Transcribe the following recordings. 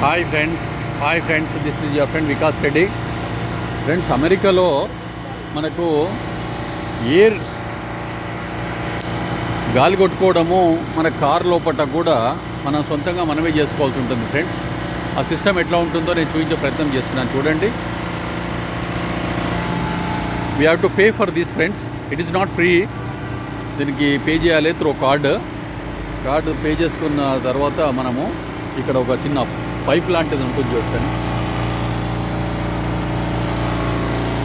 Hi friends this is your friend Vikas Reddy. Friends, అమెరికాలో మనకు air గాలి కొట్టుకోవడము మన కార్ లోపల కూడా మనం సొంతంగా మనమే చేసుకోవాల్సి ఉంటుంది. ఫ్రెండ్స్, ఆ సిస్టమ్ ఎట్లా ఉంటుందో నేను చూపించే ప్రయత్నం చేస్తున్నాను. చూడండి, we have to pay for this friends. It is not free. దీనికి పే చేయాలి త్రూ కార్డు పే చేసుకున్న తర్వాత మనము ఇక్కడ ఒక చిన్న పైప్ లాంటిది ఉంటుంది చూడండి.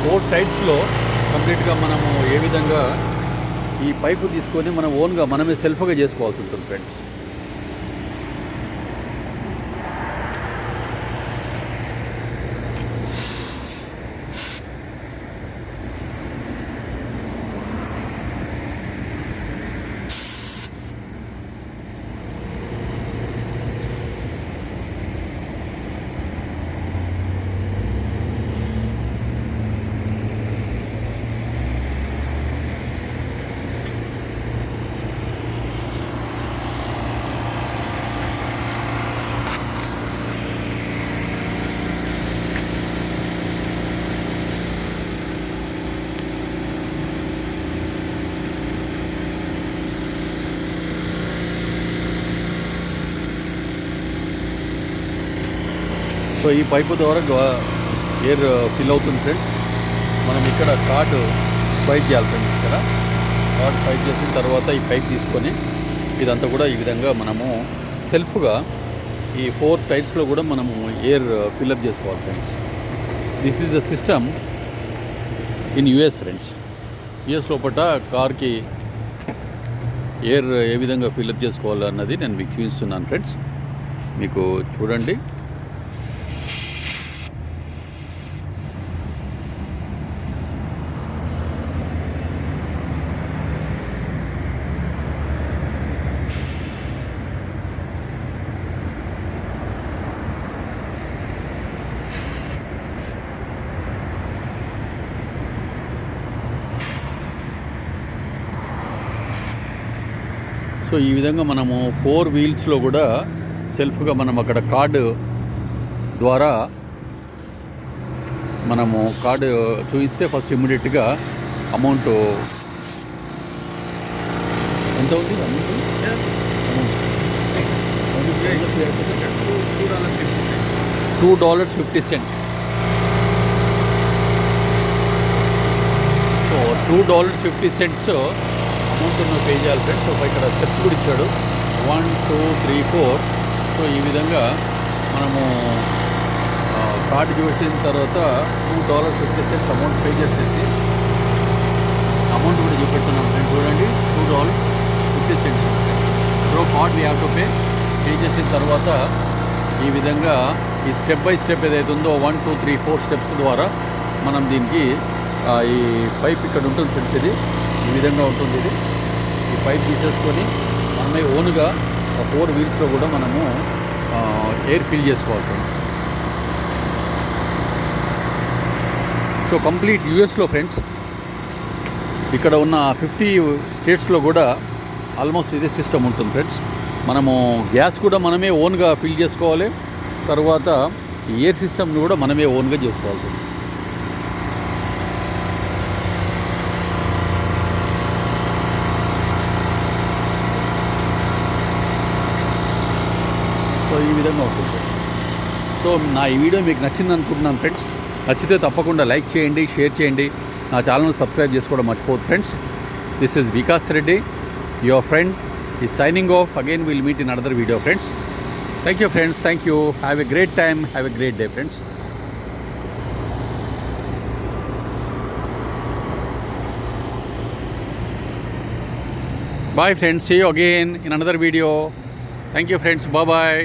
4 టైప్స్లో కంప్లీట్గా మనము ఏ విధంగా ఈ పైపు తీసుకొని మనం ఓన్గా మనమే సెల్ఫ్గా చేసుకోవాల్సి ఉంటుంది. ఫ్రెండ్స్, సో ఈ పైపు ద్వారా ఎయిర్ ఫిల్ అవుతుంది. ఫ్రెండ్స్, మనం ఇక్కడ కార్డు స్వైప్ చేయాలి. ఫ్రెండ్స్, ఇక్కడ కార్డు స్వైప్ చేసిన తర్వాత ఈ పైప్ తీసుకొని ఇదంతా కూడా ఈ విధంగా మనము సెల్ఫ్గా ఈ 4 టైప్స్లో కూడా మనము ఎయిర్ ఫిల్అప్ చేసుకోవాలి. Friends, this is the system in US. Friends, US లోపల కార్కి ఎయిర్ ఏ విధంగా ఫిల్అప్ చేసుకోవాలన్నది నేను మీకు చూపిస్తున్నాను. ఫ్రెండ్స్, మీకు చూడండి. సో ఈ విధంగా మనము 4 వీల్స్లో కూడా సెల్ఫ్గా మనం అక్కడ కార్డు ద్వారా మనము కార్డు చూపిస్తే ఫస్ట్ ఇమ్మీడియట్గా అమౌంట్ ఎంత ఉంది? $2.50. సో $2.50 అమౌంట్ ఉన్న పే చేయాలి. ఫ్రెండ్స్, సో ఇక్కడ స్టెప్స్ కూడా ఇచ్చాడు 1 2 3 4. సో ఈ విధంగా మనము కార్డు చూసిన తర్వాత $2.50 అమౌంట్ పే చేసేసి అమౌంట్ కూడా చూపెడుతున్నాం. ఫ్రెండ్స్, చూడండి, $2.50. So card we have to pay చేసిన తర్వాత ఈ విధంగా ఈ స్టెప్ బై స్టెప్ ఏదైతే ఉందో 1 2 3 4 స్టెప్స్ ద్వారా మనం దీనికి ఈ పైప్ ఇక్కడ ఉంటుంది. ఫ్రెండ్స్, ఇది ఈ విధంగా ఉంటుంది. ఇది ఈ పైప్ తీసేసుకొని మనమే ఓన్గా 4 వీల్స్లో కూడా మనము ఎయిర్ ఫిల్ చేసుకోవాలి. సో కంప్లీట్ యూఎస్లో ఫ్రెండ్స్, ఇక్కడ ఉన్న 50 స్టేట్స్లో కూడా ఆల్మోస్ట్ ఇదే సిస్టమ్ ఉంటుంది. ఫ్రెండ్స్, మనము గ్యాస్ కూడా మనమే ఓన్గా ఫిల్ చేసుకోవాలి. తర్వాత ఎయిర్ సిస్టమ్ని కూడా మనమే ఓన్గా చేసుకోవాలి. సో ఈ విధంగా ఉంటుంది. సో నా ఈ వీడియో మీకు నచ్చింది అనుకుంటున్నాను. ఫ్రెండ్స్, నచ్చితే తప్పకుండా లైక్ చేయండి, షేర్ చేయండి, నా ఛానల్ని సబ్స్క్రైబ్ చేసుకోవడం మర్చిపోదు. Friends, this is Vikas Reddy, your friend is signing off. Again will meet in another video. Friends, thank you. Friends, thank you. Have a great time, have a great day. Friends, bye friends, see you again in another video. Thank you friends, bye bye.